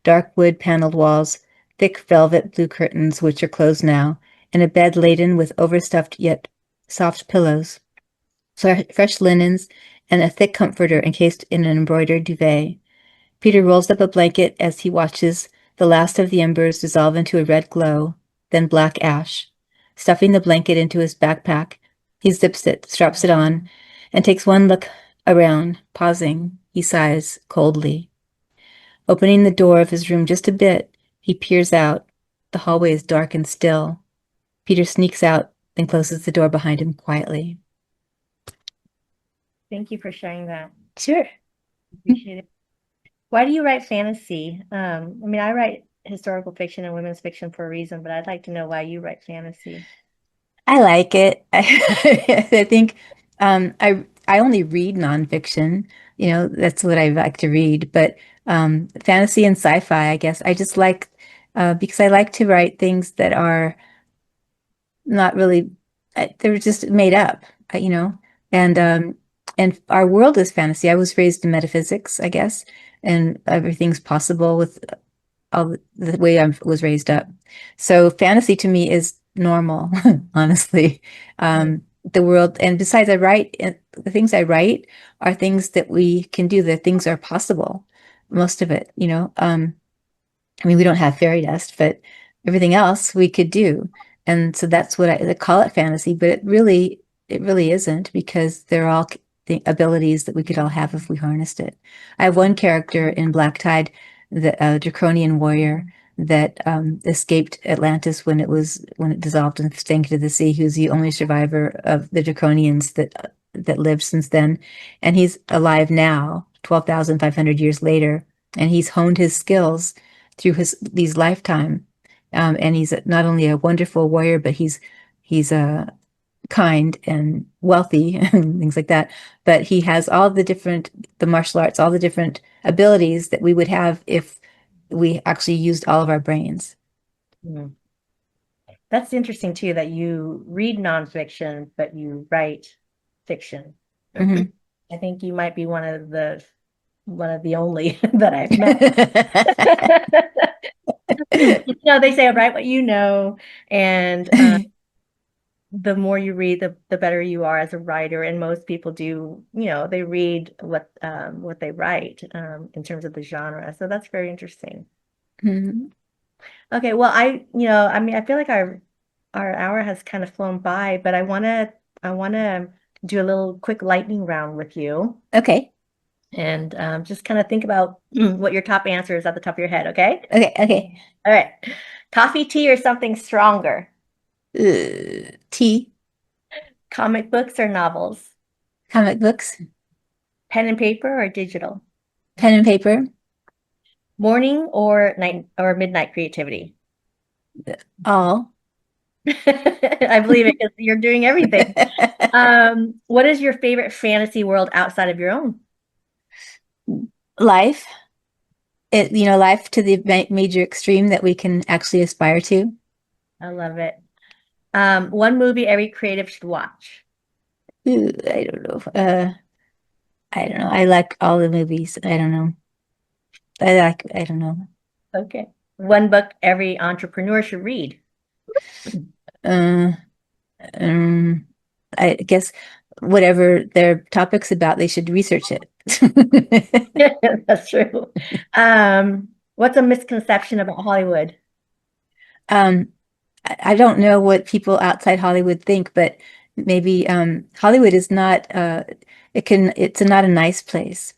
Dark wood paneled walls, thick velvet blue curtains, which are closed now, and a bed laden with overstuffed yet soft pillows, fresh linens, and a thick comforter encased in an embroidered duvet. Peter rolls up a blanket as he watches the last of the embers dissolve into a red glow, then black ash. Stuffing the blanket into his backpack, he zips it, straps it on, and takes one look around. Pausing, he sighs coldly. Opening the door of his room just a bit, he peers out. The hallway is dark and still. Peter sneaks out, then closes the door behind him quietly. Thank you for sharing that. Sure. Appreciate it. Why do you write fantasy? I mean, I write historical fiction and women's fiction for a reason, but I'd like to know why you write fantasy. I like it. I think I only read nonfiction. You know, that's what I like to read. But fantasy and sci-fi, I guess, I just like because I like to write things that are not really they're just made up, you know. And our world is fantasy. I was raised in metaphysics, I guess, and everything's possible with all the way I was raised up. So fantasy to me is normal, honestly. The world, and besides, the things I write are things that we can do. The things are possible, most of it, you know. I mean, we don't have fairy dust, but everything else we could do. And so that's what I call it fantasy, but it really isn't because they're all the abilities that we could all have if we harnessed it. I have one character in Black Tide, the draconian warrior that escaped Atlantis when it dissolved and sank into the sea. Who's the only survivor of the draconians that lived since then, and he's alive now, 12,500 years later, and he's honed his skills through these lifetime. And he's not only a wonderful warrior, but he's a kind and wealthy and things like that. But he has all the martial arts, all the different abilities that we would have if we actually used all of our brains. Mm. That's interesting too, that you read nonfiction, but you write fiction. Mhm. I think you might be one of the only that I've met. You know, they say write what you know, and the more you read, the better you are as a writer. And most people do, you know, they read what they write in terms of the genre. So that's very interesting. Mhm. Okay, well, I mean, I feel like our hour has kind of flown by, but I wanna do a little quick lightning round with you Okay. and just kind of think about what your top answer is at the top of your head. Okay. Okay. Okay. All right. Coffee, tea, or something stronger? Tea, Comic books or novels? comic books, Pen and paper or digital? pen and paper, Morning or night or midnight creativity? all. I believe it because you're doing everything. What is your favorite fantasy world outside of your own? Life, life to the major extreme that we can actually aspire to. I love it. One movie every creative should watch. I don't know. I don't know. I like all the movies. I don't know. I don't know. Okay. One book every entrepreneur should read. Uh, um, I guess whatever their topic's about, they should research it. That's true. What's a misconception about Hollywood? Um, I don't know what people outside Hollywood think, but maybe Hollywood is not it's not a nice place.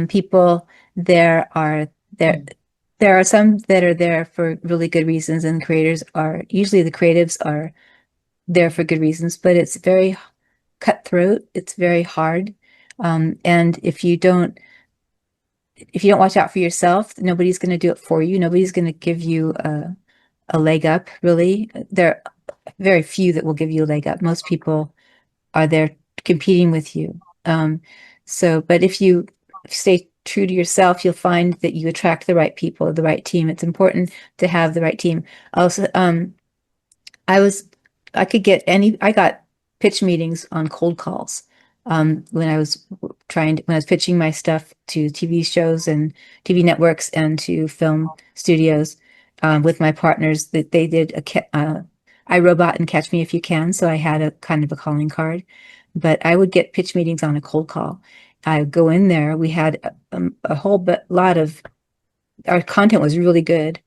People there are there are some that are there for really good reasons, and creators are usually the creatives are there for good reasons, but it's very cutthroat. It's very hard. And if you don't if you don't watch out for yourself, nobody's going to do it for you. Nobody's going to give you a leg up, really. There are very few that will give you a leg up. Most people are there competing with you. But if you stay true to yourself, you'll find that you attract the right people, the right team. It's important to have the right team. Also, I was, I got pitch meetings on cold calls. When I was when I was pitching my stuff to TV shows and TV networks and to film studios, with my partners, that they did iRobot and Catch Me If You Can. So I had a kind of a calling card, but I would get pitch meetings on a cold call. I would go in there. We had a whole lot of, our content was really good.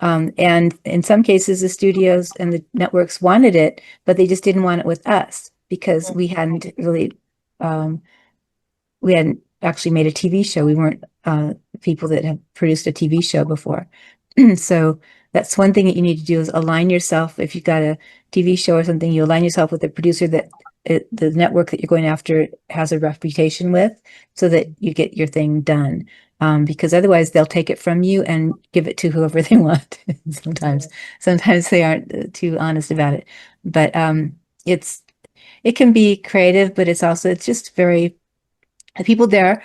And in some cases, the studios and the networks wanted it, but they just didn't want it with us because um, we hadn't actually made a TV show. We weren't people that have produced a TV show before. So that's one thing that you need to do is align yourself. If you've got a TV show or something, you align yourself with a producer that the network that you're going after has a reputation with, so that you get your thing done. Because otherwise they'll take it from you and give it to whoever they want. Sometimes they aren't too honest about it, but it can be creative, but it's just very, the people there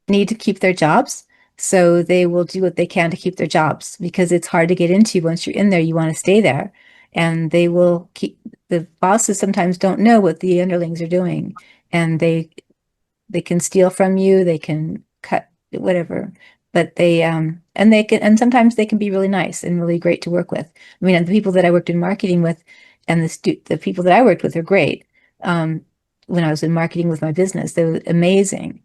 need to keep their jobs. So they will do what they can to keep their jobs because it's hard to get into. Once you're in there, you want to stay there. And they will keep, the bosses sometimes don't know what the underlings are doing. And they can steal from you, they can cut whatever. But and sometimes they can be really nice and really great to work with. I mean, the people that I worked in marketing with and the people that I worked with are great. When I was in marketing with my business, they were amazing.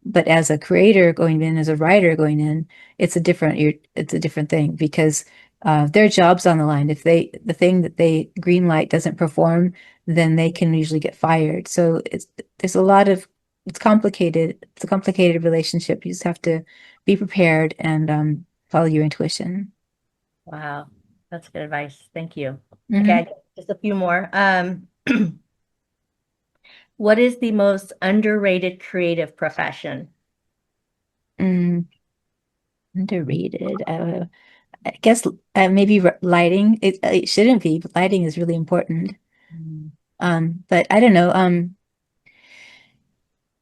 But as a creator going in, as a writer going in, it's a different thing because their job's on the line. If the thing that they green light doesn't perform, then they can usually get fired. So it's complicated. It's a complicated relationship. You just have to be prepared and follow your intuition. Wow, that's good advice. Thank you. Okay, Hmm. just a few more. What is the most underrated creative profession? Mm, underrated. I guess maybe lighting. It shouldn't be, but lighting is really important. Mm. But I don't know.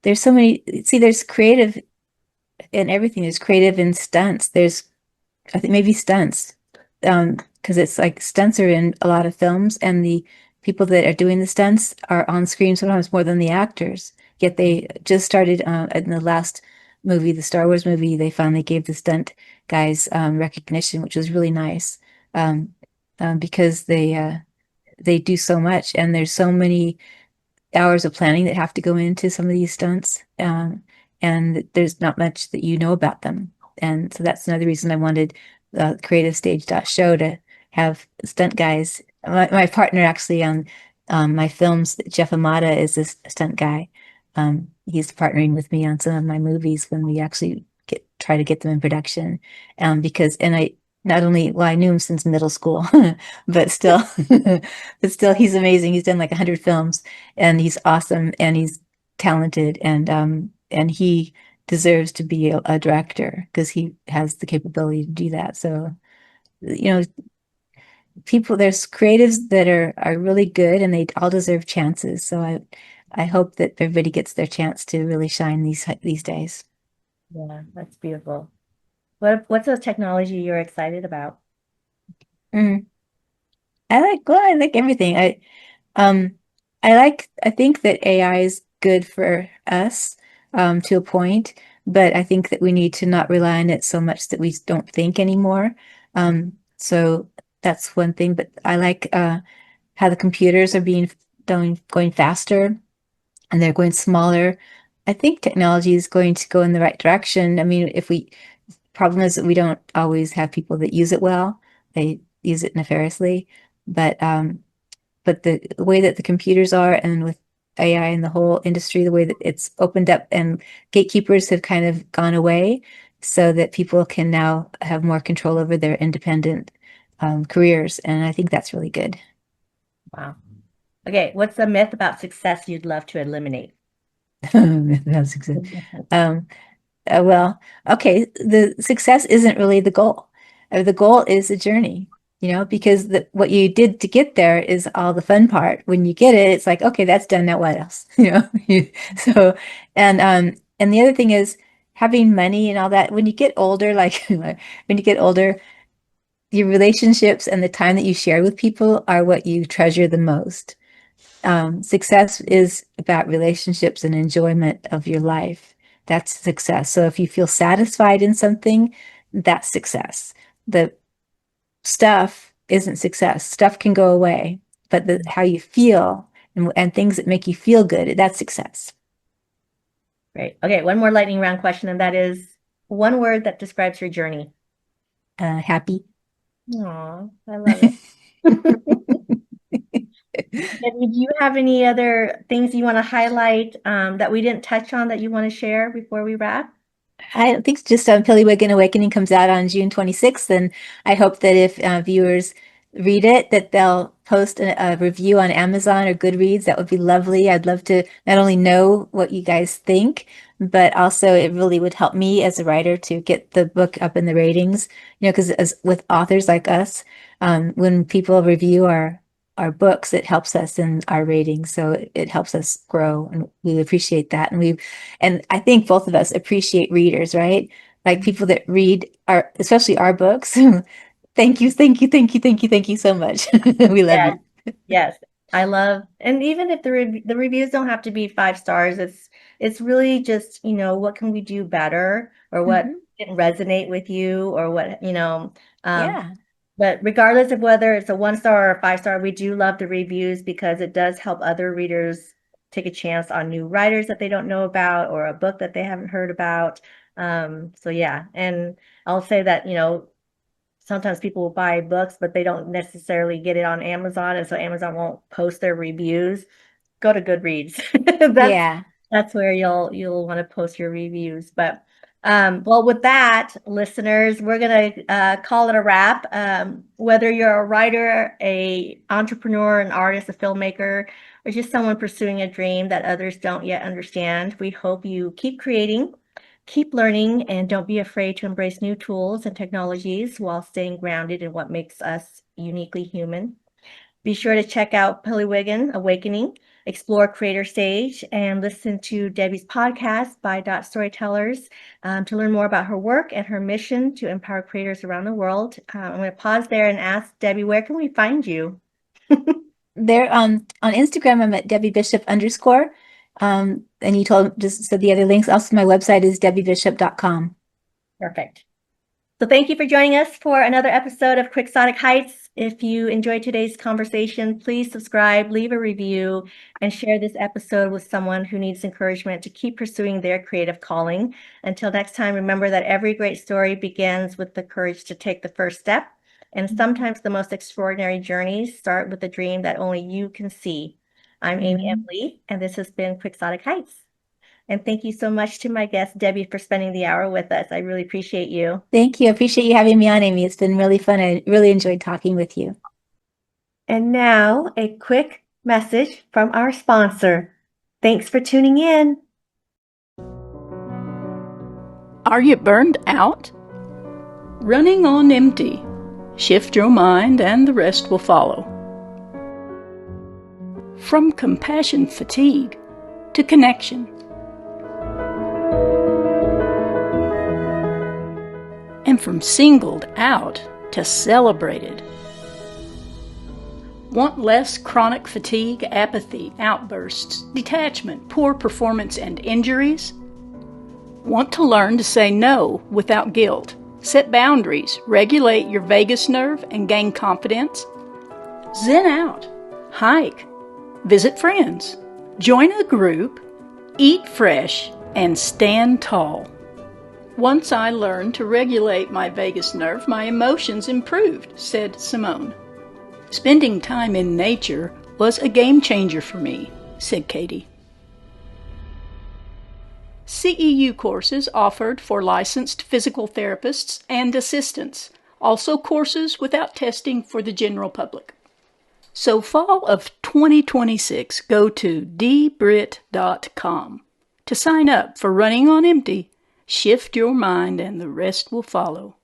There's so many. See, there's creative in everything. There's creative in stunts. I think maybe stunts, because it's like stunts are in a lot of films, and the people that are doing the stunts are on screen sometimes more than the actors. Yet they just started in the last movie, the Star Wars movie. They finally gave the stunt guys recognition, which was really nice, um, because they do so much, and there's so many hours of planning that have to go into some of these stunts. And there's not much that you know about them. And so that's another reason I wanted Creative Stage Show to have stunt guys. My partner actually on my films, Jeff Amata, is a stunt guy. He's partnering with me on some of my movies when we actually try to get them in production. And I not only, well, I knew him since middle school, but still, he's amazing. He's done like 100 films, and he's awesome, and he's talented, and he deserves to be a director because he has the capability to do that. So, you know, there's creatives that are really good, and they all deserve chances. So I hope that everybody gets their chance to really shine these days. Yeah, that's beautiful. What's a technology you're excited about? Mm. I like everything. Um, I think that AI is good for us, to a point, but I think that we need to not rely on it so much that we don't think anymore. So that's one thing, but I like, how the computers are going faster and they're going smaller. I think technology is going to go in the right direction. I mean, problem is that we don't always have people that use it well. They use it nefariously, but the way that the computers are, and with AI and the whole industry, the way that it's opened up and gatekeepers have kind of gone away, so that people can now have more control over their independent careers. And I think that's really good. Wow. Okay, what's the myth about success you'd love to eliminate? That's good. Um, Well, okay, the success isn't really the goal. The goal is the journey, because what you did to get there is all the fun part. When you get it, it's like, okay, that's done. Now what else? So, and the other thing is having money and all that. When you get older, like when you get older, your relationships and the time that you share with people are what you treasure the most. Success is about relationships and enjoyment of your life. That's success. So if you feel satisfied in something, that's success. The stuff isn't success. Stuff can go away, but how you feel and things that make you feel good, that's success. Great. Okay, one more lightning round question, and that is one word that describes your journey. Happy. Aw, I love it. Debbie, do you have any other things you want to highlight that we didn't touch on that you want to share before we wrap? I think just Pillywiggin Awakening comes out on June 26th, and I hope that if viewers read it, that they'll post a review on Amazon or Goodreads. That would be lovely. I'd love to not only know what you guys think, but also it really would help me as a writer to get the book up in the ratings. Because as with authors like us, when people review our books, it helps us in our ratings. So it helps us grow, and we appreciate that. And I think both of us appreciate readers, right? Like people that read especially our books. Thank you, thank you, thank you, thank you, thank you so much. We love Yes, you. yes. I love, and even if the reviews don't have to be 5 stars, it's really just, what can we do better, or what Mhm. didn't resonate with you, or what, um, Yeah. but regardless of whether it's a 1 star or a 5 star, we do love the reviews because it does help other readers take a chance on new writers that they don't know about or a book that they haven't heard about. So yeah, and I'll say that, sometimes people will buy books, but they don't necessarily get it on Amazon, and so Amazon won't post their reviews. Go to Goodreads. That's Yeah. that's where you'll want to post your reviews. But well, with that, listeners, we're gonna call it a wrap. Whether you're a writer, a entrepreneur, an artist, a filmmaker, or just someone pursuing a dream that others don't yet understand, we hope you keep creating, keep learning, and don't be afraid to embrace new tools and technologies while staying grounded in what makes us uniquely human. Be sure to check out Pillywiggin Awakening, explore Creator Stage, and listen to Debbie's podcast by Dot Storytellers to learn more about her work and her mission to empower creators around the world. I'm going to pause there and ask Debbie, where can we find you? There on Instagram, I'm at Debbie Bishop _. And you just said the other links. Also, my website is debbiebishop.com. Perfect. So thank you for joining us for another episode of Quixotic Heights. If you enjoyed today's conversation, please subscribe, leave a review, and share this episode with someone who needs encouragement to keep pursuing their creative calling. Until next time, remember that every great story begins with the courage to take the first step. And sometimes the most extraordinary journeys start with a dream that only you can see. I'm Amy Mhm. Emily, and this has been Quixotic Heights. And thank you so much to my guest, Debbie, for spending the hour with us. I really appreciate you. Thank you. I appreciate you having me on, Amy. It's been really fun. I really enjoyed talking with you. And now a quick message from our sponsor. Thanks for tuning in. Are you burned out? Running on empty. Shift your mind and the rest will follow. From compassion fatigue to connection. And from singled out to celebrated. Want less chronic fatigue, apathy, outbursts, detachment, poor performance, and injuries? Want to learn to say no without guilt, set boundaries, regulate your vagus nerve, and gain confidence? Zen out, hike, visit friends, join a group, eat fresh, and stand tall. Once I learned to regulate my vagus nerve, my emotions improved, said Simone. Spending time in nature was a game changer for me, said Katie. CEU courses offered for licensed physical therapists and assistants, also courses without testing for the general public. So fall of 2026, go to dbrit.com to sign up for Running on Empty, Shift your mind and the rest will follow.